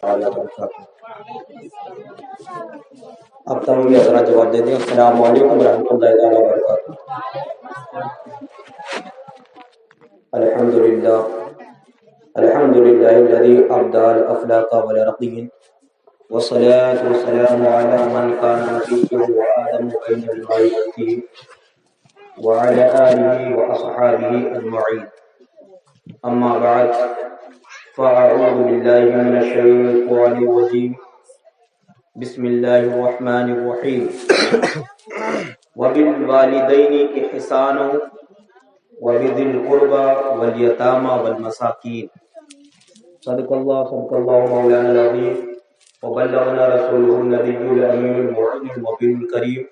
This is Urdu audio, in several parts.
وبرکاتہ۔ اب تمام حضرات جواب دے دیں۔ السلام علیکم ورحمۃ اللہ تعالیٰ وبرکاتہ۔ الحمدللہ الحمدللہ الذی ابدع الافلاق والارضین والصلاة والسلام علی من کان نبیہ وآدم بین الماء والطین وعلى آلہ واصحابہ اجمعین، اما بعد فاعوذ باللہ من الشیطان الرجیم، بسم اللہ الرحمن الرحیم، وبالوالدین احسانا وبذی القربى والیتامى والمساکین، صدق اللہ مولانا العظیم، وبلغنا رسوله النبی الامین الموعود المبین الکریم،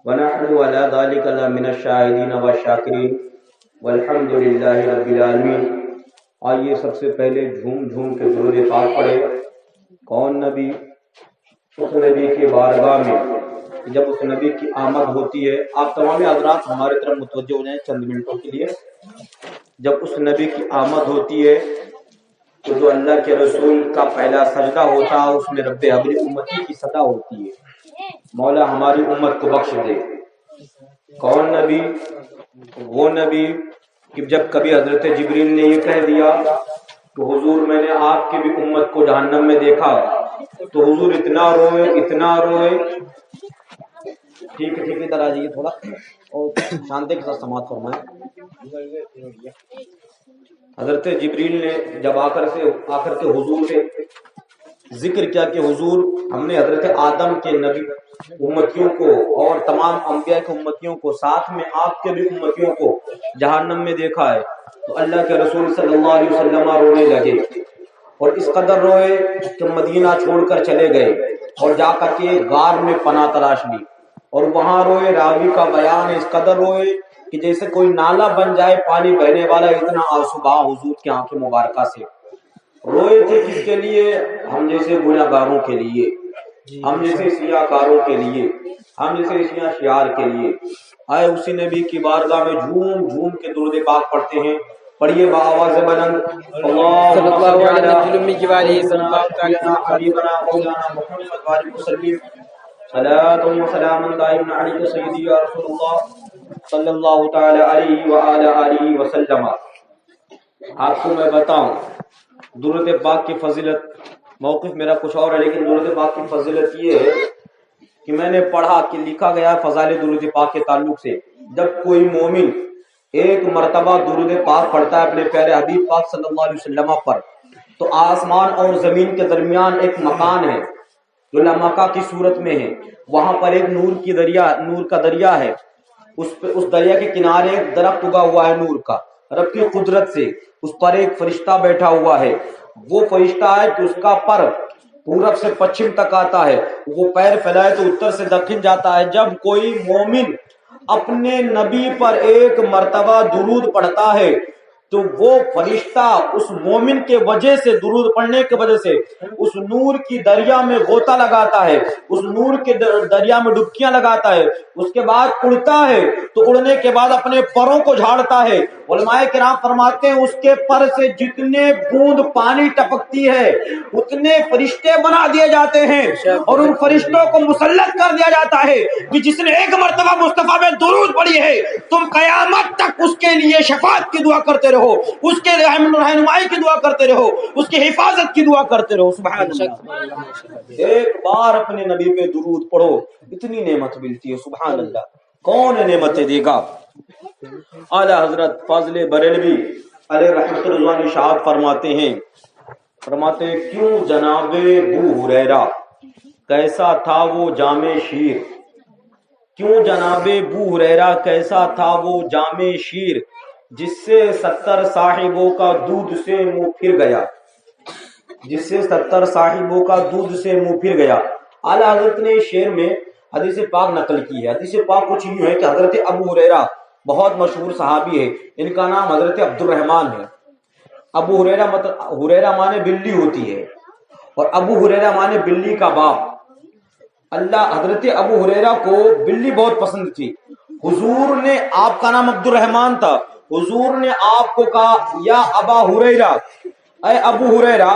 ونحن على ذلك لمن الشاہدین والشاکرین، والحمد للہ رب العالمین۔ آئیے سب سے پہلے جھوم جھوم کے درود پاک پڑھے۔ کون نبی؟ اس نبی کے بارگاہ میں جب اس نبی کی آمد ہوتی ہے، آپ تمام حضرات ہمارے طرف متوجہ ہو جائیں چند منٹوں کے لیے۔ جب اس نبی کی آمد ہوتی ہے تو جو اللہ کے رسول کا پہلا سجدہ ہوتا ہے اس میں رب حبلی امتی کی صدا ہوتی ہے، مولا ہماری امت کو بخش دے۔ کون نبی؟ وہ نبی کہ جب کبھی حضرت جبریل نے یہ کہہ دیا کہ حضور میں نے آپ کی بھی امت کو جہنم میں دیکھا، تو حضور اتنا روئے۔ ٹھیک ہے ادھر آ جائیے تھوڑا اور شانتی کے ساتھ سماعت فرمائیں۔ حضرت جبریل نے جب آ کر کے حضور سے ذکر کیا کہ حضور ہم نے حضرت آدم کے نبی امتیوں کو اور تمام انبیاء کے امتیوں کو، ساتھ میں آپ کے بھی امتیوں کو جہنم میں دیکھا ہے، تو اللہ کے رسول صلی اللہ علیہ وسلم رونے لگے، اور اس قدر روئے کہ مدینہ چھوڑ کر چلے گئے اور جا کر کے غار میں پناہ تلاش لی، اور وہاں روئے۔ راوی کا بیان اس قدر روئے کہ جیسے کوئی نالا بن جائے پانی بہنے والا، اتنا آنسو بہا حضور کی آنکھیں مبارکہ سے۔ روئے تھے کس کے لیے؟ ہم جیسے گناہ گاروں کے لیے، ہم جیسے سیاہ کاروں کے لیے، ہم جیسے سیاہ شیار کے لیے۔ آئے اسی نبی کی بارگاہ میں جھوم جھوم کے درود پاک پڑھتے ہیں۔ پڑھیے بآواز بلند، اللہم صلی علی سیدنا حبیبنا مولانا محمد وآلہ وسلم، صلاۃ و سلام دائم علیک سیدی یا رسول اللہ صلی اللہ تعالی علیہ وآلہ آلہ وسلم۔ آپ کو میں بتاؤں درود پاک کی فضیلت، موقف میرا کچھ اور ہے لیکن درود پاک کی فضیلت یہ ہے کہ میں نے پڑھا کہ لکھا گیا فضائل درود پاک کے تعلق سے، جب کوئی مومن ایک مرتبہ درود پاک پڑھتا ہے اپنے پیارے حبیب پاک صلی اللہ علیہ وسلم پر، تو آسمان اور زمین کے درمیان ایک مکان ہے جو لمکہ کی صورت میں ہے، وہاں پر ایک نور کا دریا ہے، اس دریا کے کنارے ایک درخت اگا ہوا ہے نور کا، رب کی قدرت سے اس پر ایک فرشتہ بیٹھا ہوا ہے۔ وہ فرشتہ ہے کہ اس کا پر پورب سے پچھم تک آتا ہے، وہ پیر پھیلائے تو اتر سے دکن جاتا ہے۔ جب کوئی مومن اپنے نبی پر ایک مرتبہ درود پڑھتا ہے تو وہ فرشتہ اس مومن کے وجہ سے، درود پڑھنے کی وجہ سے اس نور کی دریا میں غوطہ لگاتا ہے، اس نور کے دریا میں ڈبکیاں لگاتا ہے، اس کے بعد اڑتا ہے، تو اڑنے کے بعد اپنے پروں کو جھاڑتا ہے۔ علماء کرام فرماتے ہیں اس کے پر سے جتنے بوند پانی ٹپکتی ہے اتنے فرشتے بنا دیے جاتے ہیں، اور ان فرشتوں کو مسلط کر دیا جاتا ہے کہ جس نے ایک مرتبہ مصطفیٰ میں درود پڑھی ہے تم قیامت تک اس کے لیے شفاعت کی دعا کرتے رہو، اس کے رہنمائی کی دعا کرتے رہو، اس کی حفاظت کی دعا کرتے رہو۔ سبحان اللہ۔ ایک بار اپنے نبی پہ درود پڑھو، اتنی نعمت ملتی ہے۔ سبحان اللہ، کون نعمتیں دے گا؟ اعلی حضرت فاضل بریلوی علیہ رحمۃ اللہ ارشاد فرماتے ہیں کیوں جناب ابو ہریرہ کیسا تھا وہ جام شیر، کیوں جناب ابو ہریرہ کیسا تھا وہ جام شیر، جس سے 70 صاحبوں کا دودھ سے منہ پھر گیا، جس سے 70 صاحبوں کا دودھ سے منہ پھر گیا۔ اعلی حضرت نے شعر میں حدیث پاک نقل کی ہے۔ حدیث پاک کچھ یوں ہے کہ حضرت ابو ہریرہ بہت مشہور صحابی ہے، ان کا نام حضرت عبد الرحمن ہے۔ ابو ہریرہ ہریرہ مانے بلی ہوتی ہے، اور ابو ہریرہ مانے بلی کا باپ۔ حضرت ابو ہریرہ کو بلی بہت پسند تھی۔ حضور نے، آپ کا نام عبد الرحمن تھا، حضور نے آپ کو کہا یا ابا ہریرہ، اے ابو ہریرہ،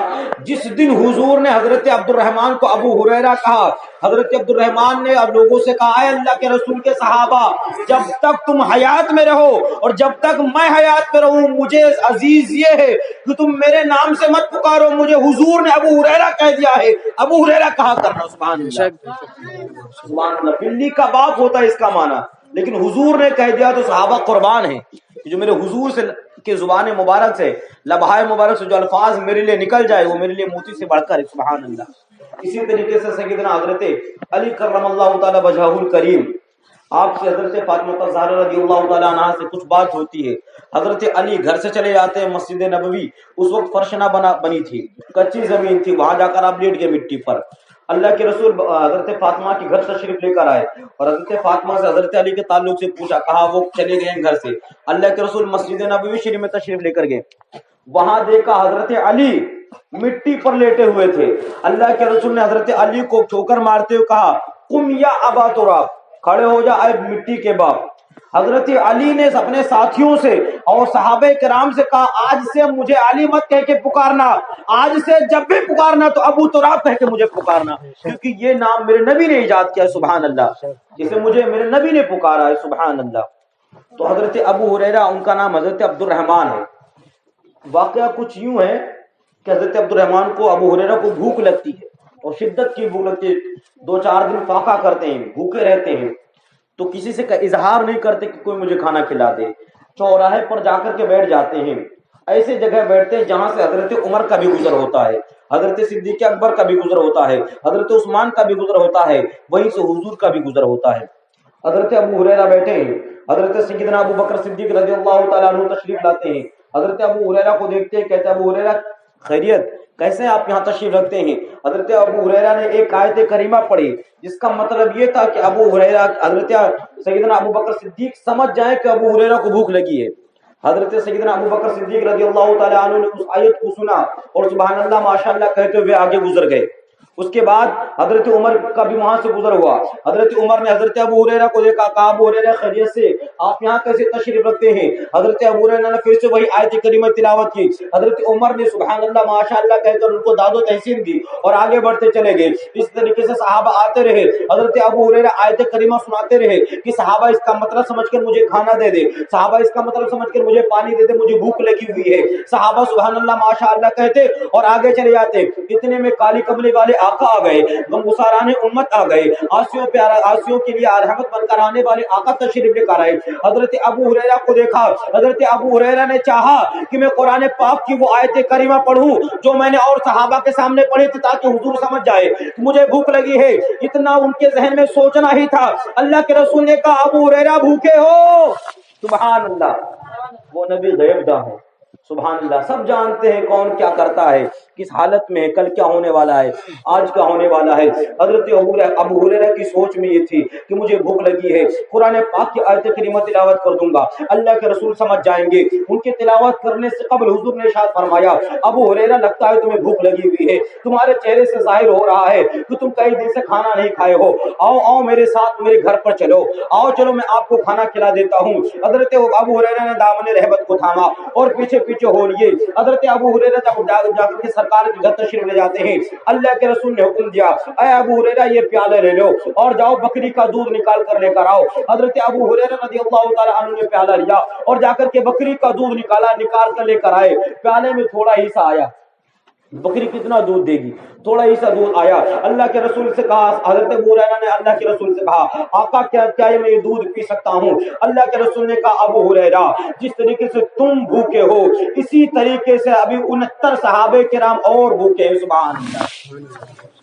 جس دن حضور نے حضرت عبد الرحمن کو ابو ہریرہ کہا، حضرت عبد الرحمن نے اب لوگوں سے کہا اے اللہ کے رسول کے صحابہ، جب تک تم حیات میں رہو اور جب تک میں حیات میں رہوں، مجھے عزیز یہ ہے کہ تم میرے نام سے مت پکارو، مجھے حضور نے ابو ہریرہ کہہ دیا ہے، ابو ہریرہ کہا کرنا۔ سبحان اللہ، سبحان اللہ، بلی کا باپ ہوتا ہے اس کا معنی، لیکن حضور نے کہہ دیا تو صحابہ قربان ہیں کہ جو میرے حضور سے کے زبان مبارک سے، لبہائے مبارک سے جو الفاظ میرے لیے نکل جائے وہ میرے لیے موتی سے بڑھ کر ہے۔ سبحان اللہ۔ اسی طریقے سے سیدنا حضرت علی کرم اللہ تعالی وجہہ الکریم، آپ سے حضرت فاطمہ الزہرا رضی اللہ تعالی عنہا سے کچھ بات ہوتی ہے۔ حضرت علی گھر سے چلے جاتے ہیں مسجد نبوی، اس وقت فرش نہ بنی تھی، کچی زمین تھی، وہاں جا کر آپ لیٹ گئے مٹی پر۔ اللہ کے رسول حضرت فاطمہ کے گھر تشریف لے کر آئے اور حضرت فاطمہ سے حضرت علی کے تعلق سے پوچھا، کہا وہ چلے گئے ہیں گھر سے۔ اللہ کے رسول مسجد نبوی شریف میں تشریف لے کر گئے، وہاں دیکھا حضرت علی مٹی پر لیٹے ہوئے تھے۔ اللہ کے رسول نے حضرت علی کو ٹھوکر مارتے ہوئے کہا، قم یا ابا تراب، کھڑے ہو جا اے مٹی کے باپ۔ حضرت علی نے اپنے ساتھیوں سے اور صحابہ کرام سے کہا، آج سے مجھے علی مت کہہ کے پکارنا، آج سے جب بھی پکارنا تو ابو تراب کہہ کے مجھے پکارنا، کیونکہ یہ نام میرے نبی نے ایجاد کیا ہے۔ سبحان اللہ، جسے مجھے میرے نبی نے پکارا ہے۔ سبحان اللہ۔ تو حضرت ابو ہریرہ، ان کا نام حضرت عبد الرحمن ہے۔ واقعہ کچھ یوں ہے کہ حضرت عبد الرحمن کو، ابو ہریرہ کو بھوک لگتی ہے اور شدت کی بھوک لگتی ہے، 2-4 دن فاقہ کرتے ہیں، بھوکے رہتے ہیں، تو کسی سے اظہار نہیں کرتے کہ کوئی مجھے کھانا کھلا دے، چوراہے پر جا کر کے بیٹھ جاتے ہیں، ایسے جگہ بیٹھتے ہیں جہاں سے حضرت عمر کا بھی گزر ہوتا ہے، حضرت صدیق اکبر کا بھی گزر ہوتا ہے، حضرت عثمان کا بھی گزر ہوتا ہے، وہیں سے حضور کا بھی گزر ہوتا ہے۔ حضرت ابو ہریرہ بیٹھے ہیں، حضرت سیدنا ابو بکر صدیق رضی اللہ تعالیٰ عنہ تشریف لاتے ہیں، حضرت ابو ہریرہ کو دیکھتے ہیں، کہتے ہیں ابو ہریرہ خیریت، کیسے آپ یہاں تشریف رکھتے ہیں؟ حضرت ابو ہریرہ نے ایک آیت کریمہ پڑھی جس کا مطلب یہ تھا کہ ابو ہریرہ، حضرت سیدنا ابو بکر صدیق سمجھ جائیں کہ ابو ہریرہ کو بھوک لگی ہے۔ حضرت سیدنا ابو بکر صدیق رضی اللہ تعالیٰ عنہ نے اس آیت کو سنا اور سبحان اللہ ماشاء اللہ کہتے ہوئے آگے گزر گئے۔ اس کے بعد حضرت عمر کا بھی وہاں سے گزر ہوا، حضرت عمر نے حضرت ابو ہریرہ کو دیکھا، کہا ابو ہریرہ خیریت سے، آپ یہاں کیسے تشریف رکھتے ہیں؟ حضرت ابو ہریرہ نے پھر سے وہی آیت کریمہ تلاوت کی، حضرت عمر نے سبحان اللہ ماشاء اللہ کہہ کر ان کو داد و تحسین دی اور آگے بڑھتے چلے گئے۔ اس طریقے سے صحابہ آتے رہے، حضرت ابو ہریرہ آیت کریمہ سناتے رہے کہ صحابہ اس کا مطلب سمجھ کر مجھے کھانا دے دے، صحابہ اس کا مطلب سمجھ کر مجھے پانی دے دے، مجھے بھوک لگی ہوئی ہے۔ صحابہ سبحان اللہ ماشاء اللہ کہتے اور آگے چلے جاتے۔ اتنے میں کالی کملی والے آقا آ گئے، غمگساران امت آ گئے، آسیوں کے لیے رحمت بن کر آنے والے آقا تشریف لے کر آئے۔ حضرت ابو ہریرہ کو دیکھا، حضرت ابو ہریرہ نے چاہا کہ میں قرآن پاک کی وہ آیت کریمہ پڑھوں جو میں نے اور صحابہ کے سامنے پڑھی تھی تاکہ حضور سمجھ جائے کہ مجھے بھوک لگی ہے، اتنا ان کے ذہن میں سوچنا ہی تھا۔ اللہ کے رسول نے کہا ابو ہریرہ بھوکے ہو؟ سبحان اللہ، وہ نبی غیب داں ہے، سبحان اللہ، سب جانتے ہیں کون کیا کرتا ہے، کس حالت میں ہے، کل کیا ہونے والا ہے، آج کیا ہونے والا ہے۔ حضرت ابو ہریرہ کی سوچ میں یہ تھی کہ مجھے بھوک لگی ہے، قرآن پاک کی آیت کریمہ تلاوت کر دوں گا، اللہ کے رسول سمجھ جائیں گے۔ ان کے تلاوت کرنے سے قبل حضور نے ارشاد فرمایا، ابو ہریرہ لگتا ہے تمہیں بھوک لگی ہوئی ہے، تمہارے چہرے سے ظاہر ہو رہا ہے کہ تم کئی دن سے کھانا نہیں کھائے ہو، آؤ آؤ میرے ساتھ میرے گھر پر چلو، آؤ چلو میں آپ کو کھانا کھلا دیتا ہوں۔ حضرت ابو ہریرہ نے دامن رحمت کو تھاما اور پیچھے پیچھے ہو لیے۔ حضرت ابو ہریرہ جب جا کر کے سرکار کے گھر تشریف لے جاتے ہیں، اللہ کے رسول نے حکم دیا، اے ابو ہریرہ یہ پیالے لے لو اور جاؤ بکری کا دودھ نکال کر لے کر آؤ۔ حضرت ابو ہریرہ رضی اللہ تعالی عنہ نے پیالہ لیا اور جا کر کے بکری کا دودھ نکال کر لے کر آئے۔ پیالے میں تھوڑا ہی سا آیا، بکری کتنا دودھ دے گی، تھوڑا ہی سا دودھ آیا۔ اللہ کے رسول سے کہا، حضرت ابو ہریرہ نے اللہ کے رسول سے کہا، آقا کیا میں یہ دودھ پی سکتا ہوں؟ اللہ کے رسول نے کہا، ابو ہریرہ جس طریقے سے تم بھوکے ہو اسی طریقے سے ابھی 69 صحابہ کرام اور بھوکے ہیں۔ سبحان اللہ،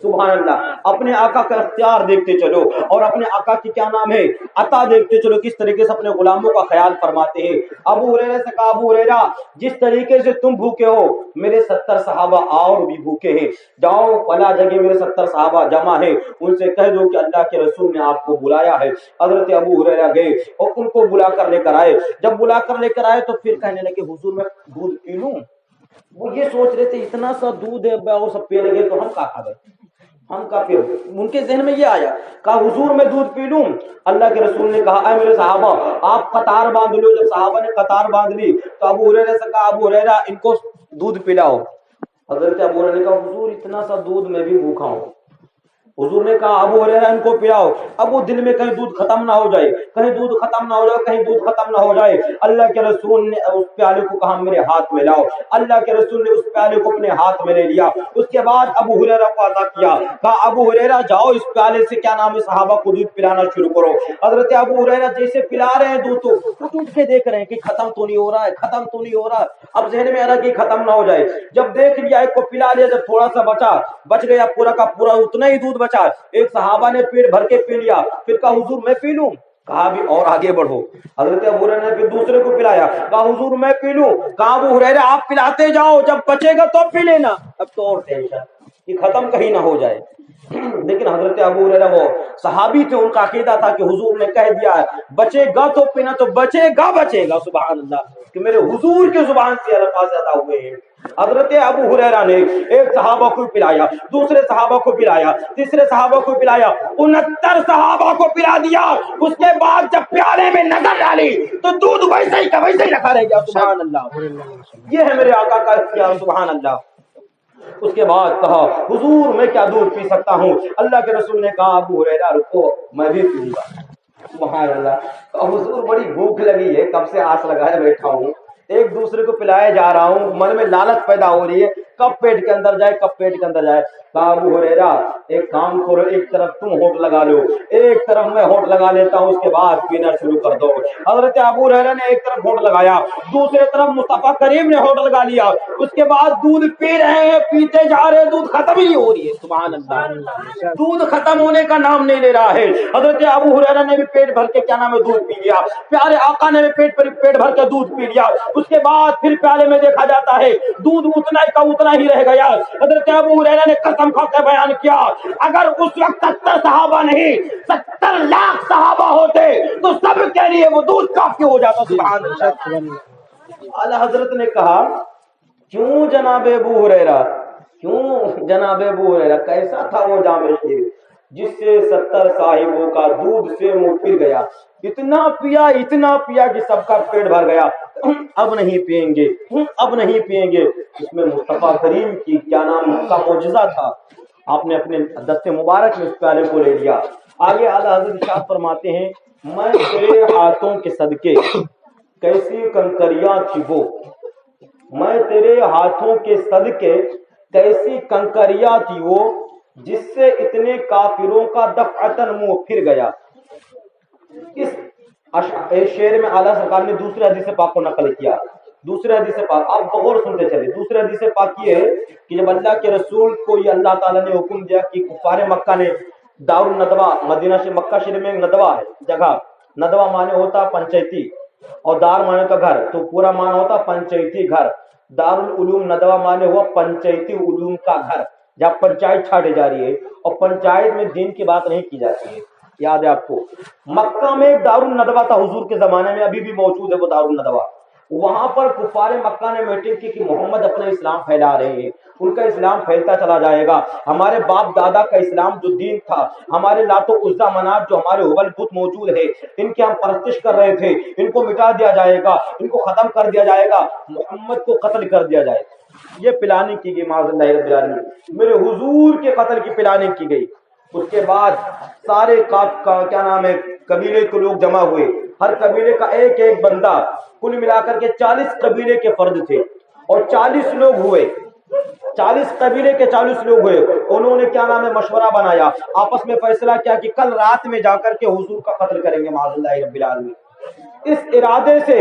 سبحان اللہ، اپنے آقا کا اختیار دیکھتے چلو اور اپنے آقا کی کیا نام ہے، عطا دیکھتے چلو، کس طریقے سے اپنے غلاموں کا خیال فرماتے ہیں۔ ابو ہریرہ سے کہا، ابو ہریرہ جس طریقے سے تم بھوکے ہو میرے 70 صحابہ اور بھی بھوکے ہیں، جاؤ فلاں جگہ میرے 70 صحابہ جمع ہیں، ان سے کہہ دو کہ اللہ کے رسول نے آپ کو بلایا ہے۔ حضرت ابو ہریرہ گئے اور ان کو بلا کر لے کر آئے۔ جب بلا کر لے کر آئے تو پھر کہنے لگے، حضور میں دودھ پی لوں؟ وہ یہ سوچ رہے تھے اتنا سا دودھ ہے اور سب پی لگے تو ہم کیا کھا گئے، ہم کا پھر ان کے ذہن میں یہ آیا، کہا حضور میں دودھ پی لوں؟ اللہ کے رسول نے کہا، اے میرے صحابہ آپ قطار باندھ لو۔ جب صحابہ نے قطار باندھ لی تو ابو ہریرہ سے کہا، ابو ہریرہ ان کو دودھ پلاؤ۔ حضرت ابو ہریرہ نے کہا حضور اتنا سا دودھ میں بھی بھوکا ہوں. حضور نے کہا ابو ہریرہ ان کو پلاؤ. اب وہ دل میں کہیں دودھ ختم نہ ہو جائے, کہیں دودھ ختم نہ ہو جائے, کہیں دودھ ختم نہ ہو جائے. اللہ کے رسول نے اس پیالے کو کہا میرے ہاتھ میں لاؤ. اللہ کے رسول نے اس پیالے کو اپنے ہاتھ میں لے لیا. اس کے بعد ابو ہریرہ کو عطا کیا, کہا ابو ہریرہ جاؤ اس پیالے سے کیا نام ہے صحابہ کو دودھ پلانا شروع کرو. حضرت ابو ہریرہ جیسے پلا رہے ہیں دودھ تو اٹھ کے دیکھ رہے ہیں کہ ختم تو نہیں ہو رہا ہے, ختم تو نہیں ہو رہا. اب ذہن میں آ رہا کہ ختم نہ ہو جائے. جب دیکھ لیا ایک کو پلا لیا, جب تھوڑا سا بچ گیا پورا کا پورا اتنا ہی دودھ بچا. ایک صحابہ نے پیٹ بھر کے پی لیا. پھر کہا حضور میں پی لوں, کہا بھی اور آگے بڑھو. حضرت ابو ہریرہ نے پھر دوسرے کو پلایا, کہا حضور میں پی لوں, کہا ابو ہریرہ آپ پلاتے جاؤ, جب بچے گا تو پی لینا. اب تو اور ٹینشن کہ ختم کہیں نہ ہو جائے. لیکن حضرت ابو ہریرہ وہ صحابی تھے, ان کا عقیدہ تھا کہ حضور نے کہہ دیا ہے بچے گا تو پینا, تو بچے گا. سبحان اللہ کہ میرے حضور کی زبان سے الفاظ ادا ہوئے ہیں. حضرت ابو ہریرہ نے ایک صحابہ کو پلایا, دوسرے صحابہ کو پلایا, تیسرے صحابہ کو پلایا, 69 صحابہ کو پلا دیا. اس کے بعد جب پیالے میں نظر ڈالی تو دودھ ویسے ہی کا ویسے ہی رکھا رہ گیا. سبحان اللہ, یہ ہے میرے آقا کا اختیار. سبحان اللہ. اس کے بعد کہا حضور میں کیا دودھ پی سکتا ہوں. اللہ کے رسول نے کہا ابو ہریرہ رکو میں بھی پیوں گا. سبحان اللہ. حضور بڑی بھوک لگی ہے, کب سے آس لگائے بیٹھا ہوں, ایک دوسرے کو پلایا جا رہا ہوں, من میں لالچ پیدا ہو رہی ہے کب پیٹ کے اندر جائے, کب پیٹ کے اندر جائے. کہا ابو ہریرہ ایک کام کرو, ایک طرف تم ہوٹ لگا لو, ایک طرف میں ہوٹ لگا لیتا ہوں, اس کے بعد پینا شروع کر دو. حضرت ابو ہریرہ نے ایک طرف ہوٹ لگایا, دوسرے طرف مصطفیٰ کریم نے ہوٹ لگا لیا. اس کے بعد دودھ پی رہے ہیں, پیتے جا رہے ہیں, دودھ ختم ہی ہو رہی ہے. سبحان اللہ, دودھ ختم ہونے کا نام نہیں لے رہا ہے. حضرت ابو ہریرہ نے بھی پیٹ بھر کے کیا نام ہے دودھ پی لیا, پیارے آقا نے بھی پیٹ بھر کے دودھ پی لیا. اس کے بعد پھر پیالے میں دیکھا جاتا ہے دودھ اتنا کا اتنا ہی رہ گیا. حضرت ابو ہریرہ نے قسم کھا کے بیان کیا اگر اس وقت 70 صحابہ نہیں 70 لاکھ صحابہ ہوتے تو سب کے لیے وہ دودھ کافی ہو جاتا. سبحان اللہ. اعلی حضرت نے کہا کیوں جناب ابو ہریرہ, کیوں جناب ابو ہریرہ, کیسا تھا وہ جام شیر جس سے 70 صاحبوں کا دودھ سے منہ پھر گیا. اتنا پیا کہ سب کا پیٹ بھر گیا. اب نہیں پیئیں گے, اب نہیں پیئیں گے. اس میں مصطفیٰ کریم کی کیا نام کا معجزہ تھا. آپ نے اپنے دست مبارک میں اس پیالے کو لے لیا. آگے اعلیٰ حضرت ارشاد فرماتے ہیں میں تیرے ہاتھوں کے صدقے کیسی کنکریاں تھی وہ, میں تیرے ہاتھوں کے صدقے کیسی کنکریاں تھی وہ, جس سے اتنے کافروں کا دفعتاً منہ پھر گیا. اس شعر میں اعلیٰ سرکار نے دوسرے حدیث پاک کو نقل کیا. دوسرے حدیث پاک آپ غور سنتے چلے. دوسرے حدیث پاک یہ ہے کہ جب اللہ کے رسول کو یہ اللہ تعالیٰ نے حکم دیا کہ کفار مکہ نے دار الندوہ, مدینہ سے مکہ شریف میں ایک ندوہ ہے جگہ, ندوہ مانے ہوتا پنچایتی اور دار مانے کا گھر, تو پورا مانا ہوتا پنچایتی گھر. دار العلوم ندوہ مانے ہوا پنچایتی علوم کا گھر, جہاں پنچایت چھاڑی جا رہی ہے اور پنچایت میں دین کی بات نہیں کی جاتی ہے. یاد ہے آپ کو مکہ میں ایک دار الندوہ تھا حضور کے زمانے میں, ابھی بھی موجود ہے وہ دار الندوہ. وہاں پر کفار مکہ نے میٹنگ کی کہ محمد اپنا اسلام پھیلا رہے ہیں, ان کا اسلام پھیلتا چلا جائے گا. ہمارے باپ دادا کا اسلام جو دین تھا, ہمارے لات و عزا منات جو ہمارے ہبل بت موجود ہے ان کی ہم پرستش کر رہے تھے, ان کو مٹا دیا جائے گا, ان کو ختم کر دیا جائے گا, محمد کو قتل کر دیا جائے. یہ پلاننگ کی گئی معاذ اللہ رب العالمین, میرے حضور کے قتل کی پلاننگ کی گئی. اس کے بعد سارے کیا نام ہے قبیلے کے لوگ جمع ہوئے, ہر قبیلے کا ایک ایک بندہ, کل ملا کر کے 40 قبیلے کے فرد تھے اور 40 لوگ ہوئے, 40 قبیلے کے 40 لوگ ہوئے. انہوں نے کیا نام ہے مشورہ بنایا, آپس میں فیصلہ کیا کہ کل رات میں جا کر کے حضور کا قتل کریں گے معاذ اللہ رب العالمین. اس ارادے سے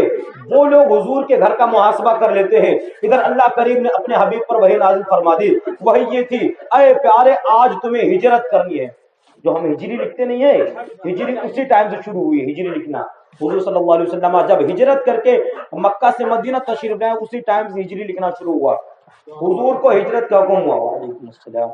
وہ لوگ حضور کے گھر کا محاسبہ کر لیتے ہیں. ادھر اللہ کریم نے اپنے حبیب پر وحی نازل فرما دی. وہی یہ تھی اے پیارے آج تمہیں ہجرت کرنی ہے. جو ہم ہجری لکھتے نہیں ہے, ہجری اسی ٹائم سے شروع ہوئی ہجری لکھنا. حضور صلی اللہ علیہ وسلم جب ہجرت کر کے مکہ سے مدینہ تشریف لائے اسی ٹائم سے ہجری لکھنا شروع ہوا. حضور کو ہجرت کا حکم ہوا, وعلیکم السلام,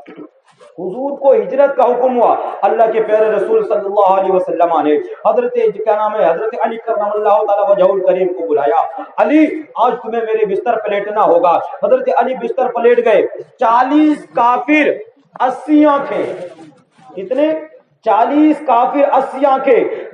حضور کو ہجرت کا حکم ہوا. اللہ کے پیارے رسول صلی اللہ علیہ وسلم نے حضرت کیا نام ہے حضرت علی کرم اللہ تعالی وجہ الکریم کو بلایا. علی آج تمہیں میرے بستر پلیٹنا ہوگا. حضرت علی بستر پلیٹ گئے. 40 کافر 80 آنکھیں, کتنے 40 کافر 80 آنکھیں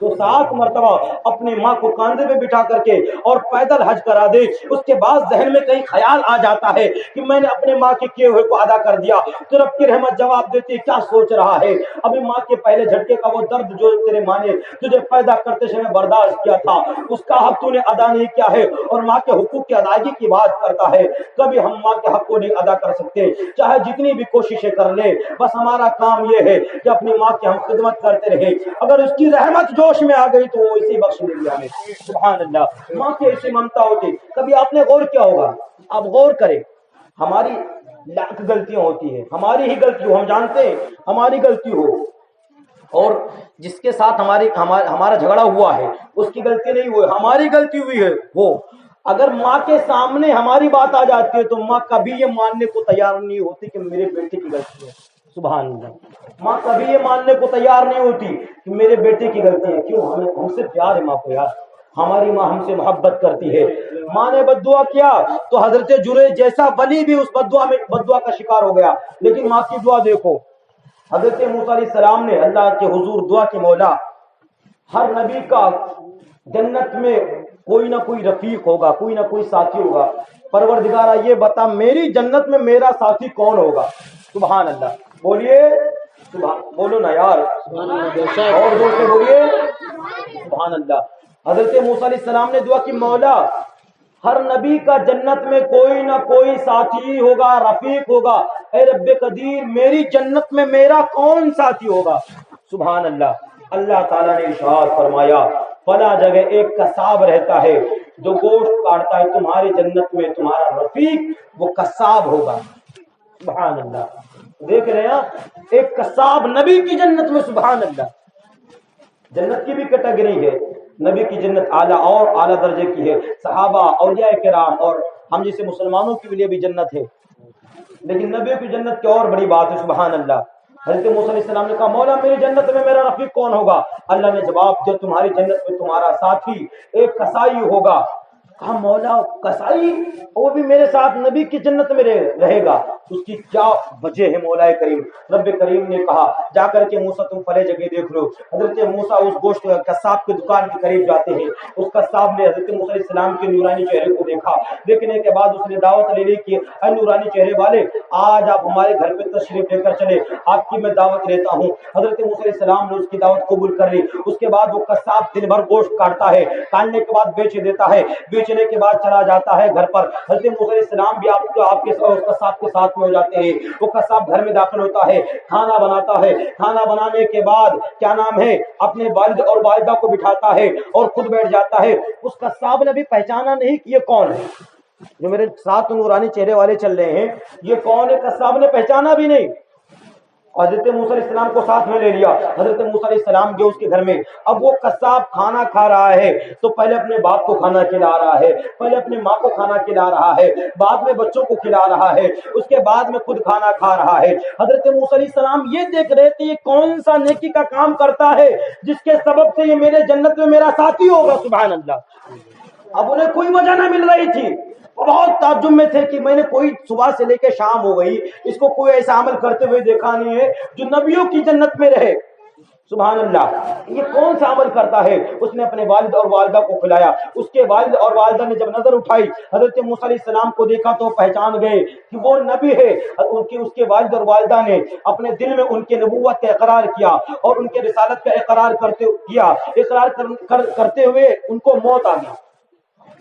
تو 7 مرتبہ اپنی ماں کو کاندھے پہ بٹھا کر کے اور پیدل حج کرا دے، اس کے بعد ذہن میں کہیں خیال آ جاتا ہے کہ میں نے اپنے ماں کے کیے ہوئے کو ادا کر دیا، تو رب کی رحمت جواب دیتی ہے کیا سوچ رہا ہے، ابھی ماں کے پہلے جھٹکے کا وہ درد جو تیرے ماں نے تجھے پیدا کرتے سے برداشت کیا تھا، اس کا حق تو نے ادا نہیں کیا ہے، اور ماں کے حقوق کی ادائیگی کی بات کرتا ہے۔ کبھی ہم ماں کے حق کو نہیں ادا کر سکتے، چاہے جتنی بھی کوششیں کر لیں، بس ہمارا کام یہ ہے کہ اپنی ماں کی ہم خدمت کرتے رہے، اگر اس کی رحمت جوش میں آ گئی تو وہ اسی بخش دے گی ہمیں۔ سبحان اللہ، ماں کی ایسی ممتا ہوتی۔ کبھی آپ نے غور کیا ہوگا، آپ غور کریں، ہماری لاکھ غلطیاں ہوتی ہیں، ہماری ہی غلطی ہو، ہم جانتے ہیں ہماری غلطی ہو، اور جس کے ساتھ ہمارا جھگڑا ہوا ہے اس کی غلطی نہیں ہوئی، ہماری غلطی ہوئی ہے وہ، اگر ماں کے سامنے ہماری بات آ جاتی ہے تو ماں کبھی یہ ماننے کو تیار نہیں ہوتی کہ میرے بیٹے کی غلطی ہے۔ سبحان اللہ، ماں کبھی یہ ماننے کو تیار نہیں ہوتی کہ میرے بیٹے کی غلطی ہے۔ کیوں؟ ہم سے پیار ہے ماں کو یار، ہماری ماں ہم سے محبت کرتی ہے۔ ماں نے بد دعا کیا تو حضرت جریج جیسا ولی بھی اس بد دعا کا شکار ہو گیا، لیکن ماں کی دعا دیکھو، حضرت موسیٰ علیہ السلام نے اللہ کے حضور دعا کی، مولا ہر نبی کا جنت میں کوئی نہ کوئی رفیق ہوگا، کوئی نہ کوئی ساتھی ہوگا، پروردگارہ یہ بتا میری جنت میں میرا ساتھی کون ہوگا؟ سبحان اللہ، بولیے بولو نا یار، اور زور سے بولیے سبحان اللہ۔ حضرت موسیٰ علیہ السلام نے دعا کی، مولا ہر نبی کا جنت میں کوئی نہ کوئی ساتھی ہوگا، رفیق ہوگا، اے رب قدیر میری جنت میں میرا کون ساتھی ہوگا؟ سبحان اللہ۔ اللہ تعالیٰ نے ارشاد فرمایا فلاں جگہ ایک قصاب رہتا ہے جو گوشت کاٹتا ہے، تمہاری جنت میں تمہارا رفیق وہ قصاب ہوگا۔ سبحان اللہ، دیکھ رہے ہیں ایک قصاب نبی کی جنت میں، سبحان اللہ۔ جنت کی بھی کیٹیگری ہے، نبی کی جنت اعلیٰ اور اعلیٰ درجے کی ہے، صحابہ اولیاء کرام اور ہم جیسے مسلمانوں کے لیے بھی جنت ہے، لیکن نبی کی جنت کی اور بڑی بات ہے، سبحان اللہ۔ حضرت موسیٰ علیہ السلام نے کہا مولا میری جنت میں میرا رفیق کون ہوگا؟ اللہ نے جواب دیا تمہاری جنت میں تمہارا ساتھی ایک قصائی ہوگا۔ کہا مولا قصائی، وہ بھی میرے ساتھ نبی کی جنت میں رہے گا، اس کی کیا وجہ ہے مولا کریم؟ رب کریم نے کہا جا کر کے موسیٰ تم پلے جگہ دیکھ لو۔ حضرت موسیٰ اس گوشت قصاب کی دکان کے قریب جاتے ہیں، اس قصاب نے حضرت موسیٰ علیہ السلام کے نورانی چہرے کو دیکھا، دیکھنے کے بعد اس نے دعوت لے لی کہ اے نورانی چہرے والے آج آپ ہمارے گھر پہ تشریف لے کر چلے، آپ کی میں دعوت لیتا ہوں۔ حضرت موسیٰ علیہ السلام نے اس کی دعوت قبول کر لی۔ اس کے بعد وہ قصاب دن بھر گوشت کاٹتا ہے، کاٹنے کے بعد بیچ دیتا ہے، بیچنے کے بعد چلا جاتا ہے گھر پر۔ حضرت موسیٰ علیہ السلام بھی آپ کے اس قصاب کے ساتھ میں ہو جاتے ہیں۔ وہ قصاب گھر میں داخل ہوتا ہے، کھانا بناتا ہے، کھانا بنانے کے بعد کیا نام ہے اپنے والد اور والدہ کو بٹھاتا ہے اور خود بیٹھ جاتا ہے۔ اس قصاب نے بھی پہچانا نہیں کہ یہ کون ہے، جو میرے ساتھ نورانی چہرے والے چل رہے ہیں یہ کون ہے، قصاب نے پہچانا بھی نہیں۔ حضرت موسیٰ علیہ السلام کو ساتھ میں لے لیا، حضرت موسیٰ علیہ السلام گئے اس کے گھر میں۔ اب وہ قصاب کھانا کھا رہا ہے تو پہلے اپنے باپ کو کھانا کھلا رہا ہے، پہلے اپنی ماں کو کھانا کھلا رہا ہے، بعد میں بچوں کو کھلا رہا ہے، اس کے بعد میں خود کھانا کھا رہا ہے۔ حضرت موسیٰ علیہ السلام یہ دیکھ رہے تھے یہ کون سا نیکی کا کام کرتا ہے جس کے سبب سے یہ میرے جنت میں میرا ساتھی ہوگا، سبحان اللہ۔ اب انہیں کوئی وجہ نہ مل رہی تھی، بہت تعجب میں تھے کہ میں نے کوئی صبح سے لے کے شام ہو گئی اس کو کوئی ایسا عمل کرتے ہوئے دیکھا نہیں ہے جو نبیوں کی جنت میں رہے، سبحان اللہ۔ یہ کون سا عمل کرتا ہے؟ اس نے اپنے والد اور والدہ کو کھلایا۔ اس کے والد اور والدہ نے جب نظر اٹھائی حضرت موسیٰ علیہ السلام کو دیکھا تو پہچان گئے کہ وہ نبی ہے۔ اس کے والد اور والدہ نے اپنے دل میں ان کے نبوت کا اقرار کیا اور ان کے رسالت کا اقرار کرتے ہوئے ان کو موت آ گئی۔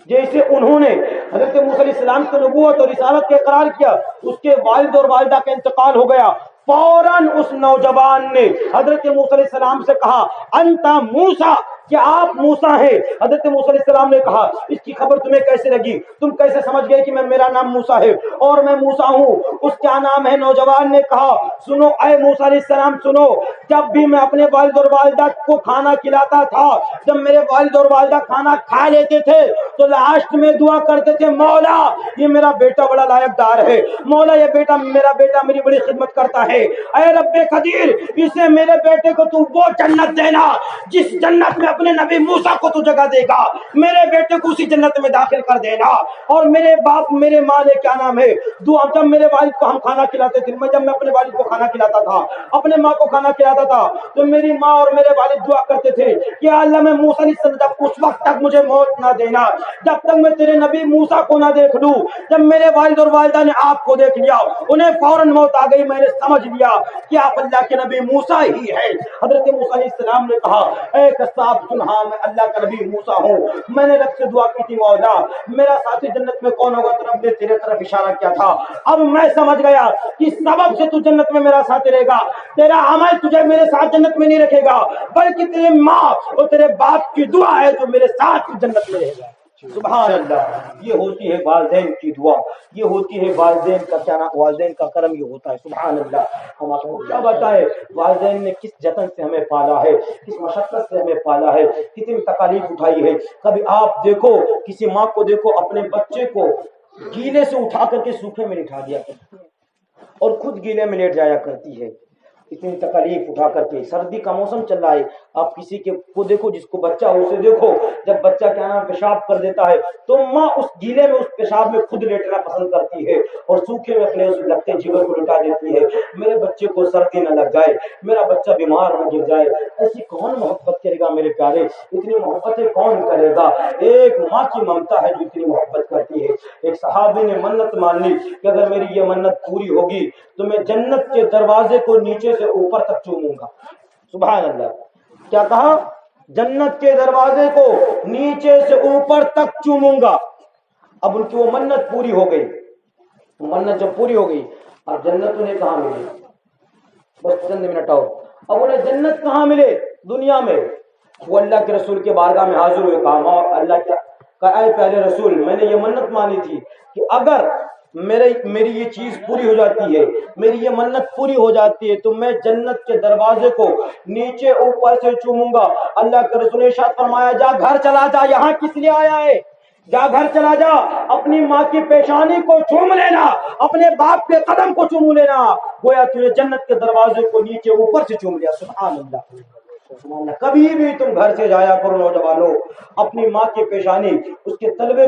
جیسے انہوں نے حضرت موسیٰ علیہ السلام کی نبوت اور رسالت کا اقرار کیا، اس کے والد اور والدہ کا انتقال ہو گیا۔ فوراً اس نوجوان نے حضرت موسیٰ علیہ السلام سے کہا انت موسیٰ، کہ آپ موسیٰ ہیں۔ حضرت موسیٰ علیہ السلام نے کہا اس کی خبر تمہیں کیسے لگی؟ تم کیسے سمجھ گئے کہ میرا نام موسیٰ ہے اور میں موسیٰ ہوں؟ اس کا نام ہے، نوجوان نے کہا سنو اے موسیٰ علیہ السلام سنو، جب بھی میں اپنے والد اور والدہ کو کھانا کھلاتا تھا، جب میرے والد اور والدہ کھانا کھا لیتے تھے تو لاسٹ میں دعا کرتے تھے مولا یہ میرا بیٹا بڑا لائق دار ہے، مولا یہ میرا بیٹا میری بڑی خدمت کرتا ہے، اے رب قدیر اسے میرے بیٹے کو تو وہ جنت دینا جس جنت میں اپنے نبی موسیٰ کو تو جگہ دے گا، میرے بیٹے کو اسی جنت میں داخل کر دینا۔ اور میرے باپ میرے ماں نے کیا نام ہے دعا، جب میرے والد کو ہم کھانا کھلاتے تھے، جب میں اپنے والد کو کھانا کھلاتا تھا، اپنے ماں کو کھانا کھلاتا تھا، تو میری ماں اور میرے والد دعا کرتے تھے کہ اللہ میں موسیٰ علیہ السلام جب اس وقت تک مجھے موت نہ دینا جب تک میں تیرے نبی موسیٰ کو نہ دیکھ لوں۔ جب میرے والد اور والدہ نے آپ کو دیکھ لیا، انہیں فوراً موت آ گئی، میں نے سمجھ لیا کہ آپ اللہ کے نبی موسیٰ ہی ہے۔ حضرت موسیٰ علیہ السلام نے کہا اے قصاب سن، ہاں میں اللہ کا نبی موسیٰ ہوں، میں نے رب سے دعا کی تھی مولا میرا ساتھی جنت میں کون ہوگا، تو رب نے تیرے طرف اشارہ کیا تھا۔ اب میں سمجھ گیا کہ سبب سے تو جنت میں میرا ساتھ رہے گا، تیرا عمل تجھے میرے ساتھ جنت میں نہیں رکھے گا، بلکہ تیرے ماں اور تیرے باپ کی دعا ہے جو میرے ساتھ جنت میں رہے گا۔ سبحان اللہ، یہ ہوتی ہے والدین کی دعا، یہ ہوتی ہے والدین کا کیا نام، والدین کا کرم یہ ہوتا ہے۔ سبحان اللہ، ہم آپ کو کیا بتائے والدین نے کس جتن سے ہمیں پالا ہے، کس مشقت سے ہمیں پالا ہے، کتنی تکالیف اٹھائی ہے۔ کبھی آپ دیکھو کسی ماں کو دیکھو اپنے بچے کو گیلے سے اٹھا کر کے سوکھے میں لٹا دیا کرتی ہے اور خود گیلے میں لیٹ جایا کرتی ہے، اتنی تکلیف اٹھا کر کے۔ سردی کا موسم چل رہا ہے، آپ کسی کے کو دیکھو جس کو بچہ ہو اسے دیکھو، جب بچہ کیا نام پیشاب کر دیتا ہے تو ماں اس گیلے میں اس پیشاب میں خود لیٹنا پسند کرتی ہے اور سوکھے میں اپنے اس لگتے جگر کو لٹا دیتی ہے، میرے بچے کو سردی نہ لگ جائے، میرا بچہ بیمار نہ گر جائے۔ ایسی کون محبت کرے گا میرے پیارے، اتنی محبتیں کون کرے گا؟ ایک ماں کی ممتا ہے جو اتنی محبت کرتی ہے۔ ایک صحابی نے منت مان لی کہ اگر میری یہ منت پوری ہوگی تو میں جنت کے دروازے کو نیچے سے اوپر تک چوموں گا۔ سبحان اللہ، کیا کہا؟ جنت کے دروازے کو نیچے سے اوپر تک چوموں گا۔ اب ان کی وہ منت پوری ہو گئی، منت جب پوری ہو گئی اب جنت انہیں کہاں ملی؟ بس چند منٹ اور، اب انہیں جنت کہاں ملے دنیا میں؟ وہ اللہ کے رسول کے بارگاہ میں حاضر ہوئے، کہا اللہ کیا کہا، اے پیارے رسول میں نے یہ منت مانی تھی کہ اگر میری یہ چیز پوری ہو جاتی ہے، میری یہ منت پوری ہو جاتی ہے تو میں جنت کے دروازے کو نیچے اوپر سے چوموں گا۔ اللہ کے رسول نے ارشاد فرمایا جا گھر چلا جا، یہاں کس لیے آیا ہے؟ جا گھر چلا جا، اپنی ماں کی پیشانی کو چوم لینا، اپنے باپ کے قدم کو چوم لینا، گویا تجھے جنت کے دروازے کو نیچے اوپر سے چوم لیا۔ سبحان اللہ، کبھی بھی تم گھر سے جایا کرو نوجوانوں، اپنی ماں کی پیشانی اس کے تلوے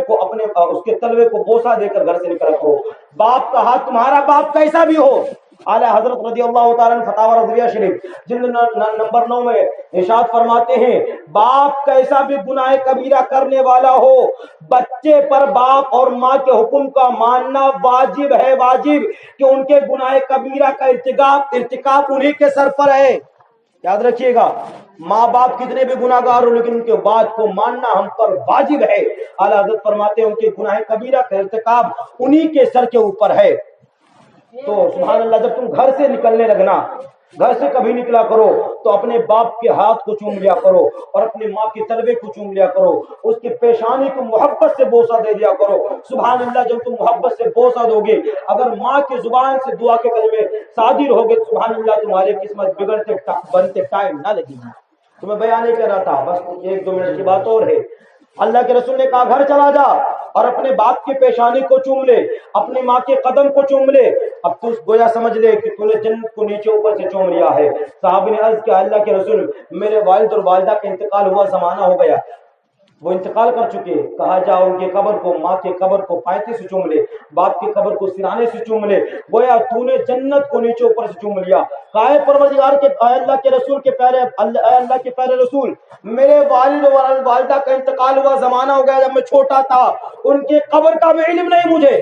کو بوسہ دے کر گھر سے نکلا کرو۔ باپ کا ہاتھ، تمہارا باپ کیسا بھی ہو، اعلیٰ حضرت رضی اللہ تعالیٰ فتاوی رضویہ شریف جلد نمبر 9 میں ارشاد فرماتے ہیں باپ کیسا بھی گناہ کبیرہ کرنے والا ہو، بچے پر باپ اور ماں کے حکم کا ماننا واجب ہے، واجب کہ ان کے گناہ کبیرہ کا ارتکاب انہی کے سر پر ہے۔ یاد رکھیے گا، ماں باپ کتنے بھی گناہ گار ہو لیکن ان کے بات کو ماننا ہم پر واجب ہے۔ اعلیٰ حضرت فرماتے ہیں ان کے گناہ کبیرہ کا ارتکاب انہی کے سر کے اوپر ہے۔ تو سبحان اللہ، جب تم گھر سے نکلنے لگنا، گھر سے کبھی نکلا کرو تو اپنے باپ کے ہاتھ کو چوم لیا کرو اور اپنی ماں کے تلوے کو چوم لیا کرو، اس کی پیشانی کو محبت سے بوسہ دے دیا کرو۔ سبحان اللہ، جب تم محبت سے بوسہ دو گے، اگر ماں کی زبان سے دعا کے کلمے صادر ہوگے، سبحان اللہ تمہاری قسمت بگڑتے بنتے ٹائم نہ لگے گی۔ تو میں بیان نہیں کر رہا تھا، بس 1-2 منٹ کی بات اور ہے۔ اللہ کے رسول نے کہا گھر چلا جا اور اپنے باپ کی پیشانی کو چوم لے، اپنی ماں کے قدم کو چوم لے۔ اب تو گویا سمجھ لے کہ تو نے جنت کو نیچے اوپر سے چوم لیا ہے۔ صحابی نے عرض کیا اللہ کے رسول میرے والد اور والدہ کا انتقال ہوا، زمانہ ہو گیا، وہ انتقال کر چکے، کہا جا ان کے قبر کو، ماں کے قبر کو پایتے سے چوم لے، باپ کی قبر کو سرانے سے چوم لے، گویا تو نے جنت کو نیچے اوپر سے چوم لیا۔ کہا پروردگار کے اللہ کے رسول کے پیارے، اللہ کے پیارے رسول میرے والد اور والدہ کا انتقال ہوا، زمانہ ہو گیا، جب میں چھوٹا تھا، ان کی قبر کا بھی علم نہیں مجھے۔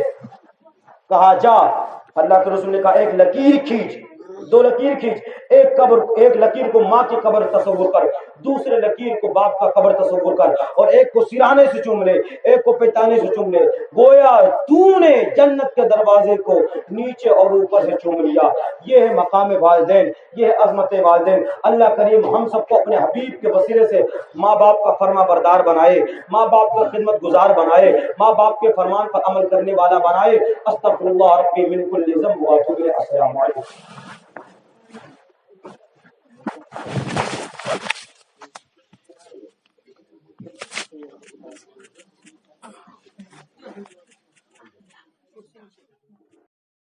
کہا جا، اللہ کے رسول نے کہا ایک لکیر کھینچ، 2 لکیر کھینچ، ایک لکیر کو ماں کی قبر تصور کر، دوسرے لکیر کو باپ کا قبر تصور کر، اور ایک کو سرانے سے چوم لے، ایک کو پیٹانے سے چوم لے، گویا تو نے جنت کے دروازے کو نیچے اور اوپر سے چوم لیا۔ یہ ہے مقام والدین، یہ ہے عظمت والدین۔ اللہ کریم ہم سب کو اپنے حبیب کے وسیلے سے ماں باپ کا فرما بردار بنائے، ماں باپ کا خدمت گزار بنائے، ماں باپ کے فرمان پر عمل کرنے والا بنائے۔ استغفر اللہ ربی من کل ذنب واتوب الیہ۔ السلام علیکم۔